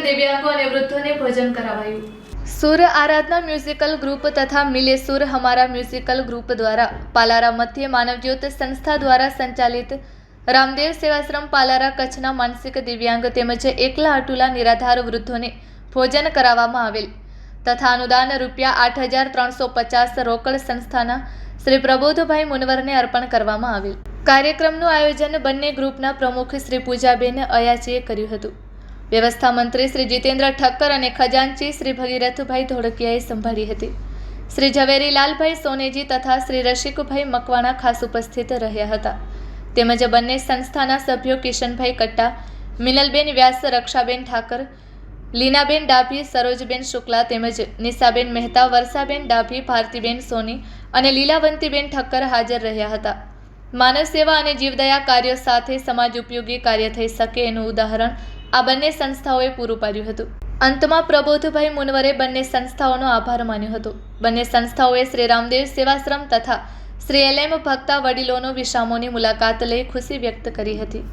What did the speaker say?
દિવ્યાંગો અને વૃદ્ધોને ભોજન કરાવાયું। સુર આરાધના મ્યુઝિકલ ગ્રુપ તથા મિલે સુર હમારા મ્યુઝિકલ ગ્રુપ દ્વારા પાલારા મધ્ય માનવજ્યોત સંસ્થા દ્વારા સંચાલિત રામદેવ સેવાશ્રમ પાલારા કચ્છના માનસિક દિવ્યાંગ તેમજ એકલા અટુલા નિરાધાર વૃદ્ધોને ભોજન કરાવવામાં આવેલ તથા અનુદાન ₹8,350 રોકડ સંસ્થાના શ્રી પ્રબોધભાઈ મુનવરને અર્પણ કરવામાં આવેલ। કાર્યક્રમનું આયોજન બંને ગ્રુપના પ્રમુખ શ્રી પૂજાબેન અયાચીએ કર્યું હતું। વ્યવસ્થા મંત્રી શ્રી જીતેન્દ્ર ઠક્કર અને ખજાનચી શ્રી ભગીરથભાઈ ધોળકિયાએ સંભાળી હતી। શ્રી ઝવેરીલાલભાઈ સોનેજી તથા શ્રી રસિકભાઈ મકવાણા ખાસ ઉપસ્થિત રહ્યા હતા। તેમજ બંને સંસ્થાના સભ્યો કિશનભાઈ કટ્ટા, મિનલબેન વ્યાસ, રક્ષાબેન ઠાકર, લીનાબેન ડાભી, સરોજબેન શુક્લા તેમજ નિશાબેન મહેતા, વર્ષાબેન ડાભી, ભારતીબેન સોની અને લીલાવંતીબેન ઠક્કર હાજર રહ્યા હતા। માનવ સેવા અને જીવદયા કાર્યો સાથે સમાજ ઉપયોગી કાર્ય થઈ શકે એનું ઉદાહરણ આ બંને સંસ્થાઓએ પૂરું પાડ્યું હતું। અંતમાં પ્રબોધભાઈ મુનવરે બંને સંસ્થાઓનો આભાર માન્યો હતો। બંને સંસ્થાઓએ શ્રી રામદેવ સેવાશ્રમ તથા શ્રી LM ભક્તા વડીલોનો વિશ્રામોની મુલાકાત લઈ ખુશી વ્યક્ત કરી હતી।